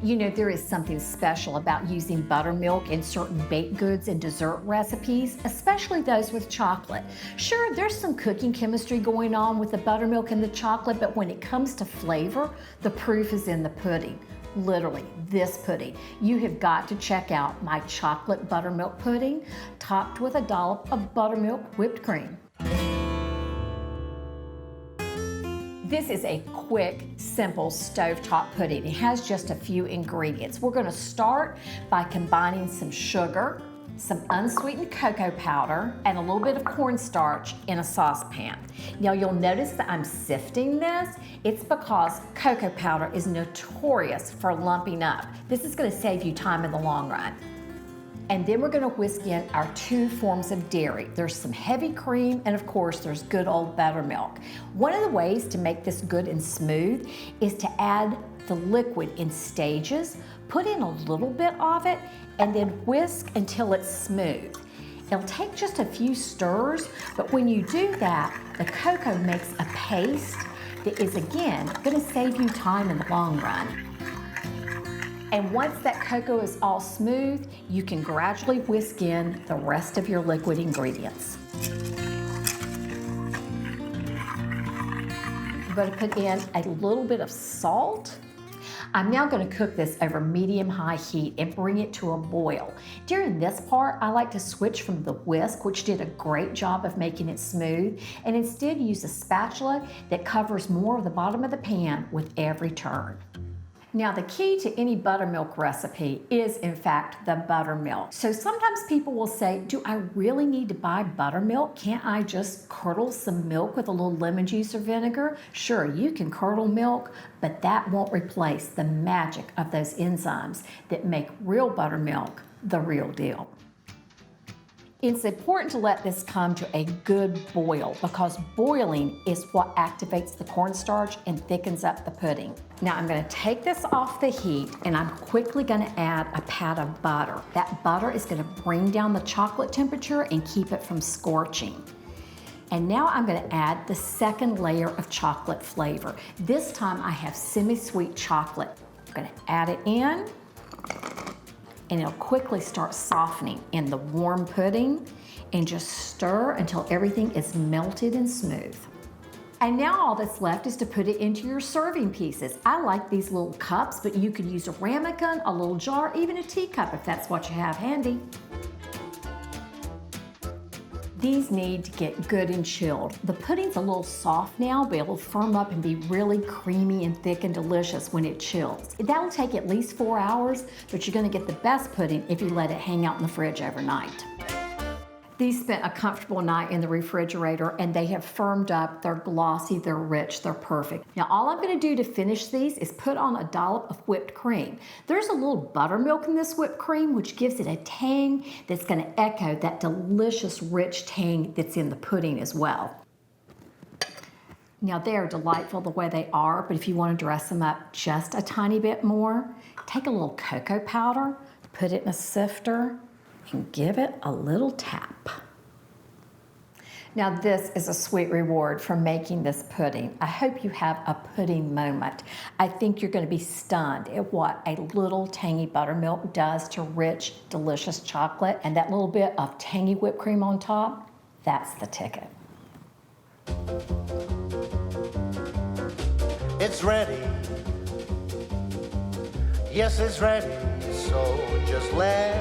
You know, there is something special about using buttermilk in certain baked goods and dessert recipes, especially those with chocolate. Sure, there's some cooking chemistry going on with the buttermilk and the chocolate, but when it comes to flavor, the proof is in the pudding. Literally, this pudding. You have got to check out my chocolate buttermilk pudding, topped with a dollop of buttermilk whipped cream. This is a quick, simple stovetop pudding. It has just a few ingredients. We're gonna start by combining some sugar, some unsweetened cocoa powder, and a little bit of cornstarch in a saucepan. Now you'll notice that I'm sifting this. It's because cocoa powder is notorious for lumping up. This is gonna save you time in the long run. And then we're gonna whisk in our 2 forms of dairy. There's some heavy cream, and of course there's good old buttermilk. One of the ways to make this good and smooth is to add the liquid in stages, put in a little bit of it, and then whisk until it's smooth. It'll take just a few stirs, but when you do that, the cocoa makes a paste that is, again, gonna save you time in the long run. And once that cocoa is all smooth, you can gradually whisk in the rest of your liquid ingredients. I'm going to put in a little bit of salt. I'm now going to cook this over medium-high heat and bring it to a boil. During this part, I like to switch from the whisk, which did a great job of making it smooth, and instead use a spatula that covers more of the bottom of the pan with every turn. Now, the key to any buttermilk recipe is, in fact, the buttermilk. So sometimes people will say, do I really need to buy buttermilk? Can't I just curdle some milk with a little lemon juice or vinegar? Sure, you can curdle milk, but that won't replace the magic of those enzymes that make real buttermilk the real deal. It's important to let this come to a good boil because boiling is what activates the cornstarch and thickens up the pudding. Now I'm going to take this off the heat and I'm quickly going to add a pat of butter. That butter is going to bring down the chocolate temperature and keep it from scorching. And now I'm going to add the second layer of chocolate flavor. This time I have semi-sweet chocolate. I'm going to add it in, and it'll quickly start softening in the warm pudding, and just stir until everything is melted and smooth. And now all that's left is to put it into your serving pieces. I like these little cups, but you could use a ramekin, a little jar, even a teacup if that's what you have handy. These need to get good and chilled. The pudding's a little soft now, but it'll firm up and be really creamy and thick and delicious when it chills. That'll take at least 4 hours, but you're gonna get the best pudding if you let it hang out in the fridge overnight. These spent a comfortable night in the refrigerator and they have firmed up. They're glossy, they're rich, they're perfect. Now all I'm gonna do to finish these is put on a dollop of whipped cream. There's a little buttermilk in this whipped cream which gives it a tang that's gonna echo that delicious rich tang that's in the pudding as well. Now they are delightful the way they are, but if you wanna dress them up just a tiny bit more, take a little cocoa powder, put it in a sifter, and give it a little tap. Now this is a sweet reward for making this pudding. I hope you have a pudding moment. I think you're going to be stunned at what a little tangy buttermilk does to rich, delicious chocolate, and that little bit of tangy whipped cream on top, that's the ticket. It's ready. Yes, it's ready. So just let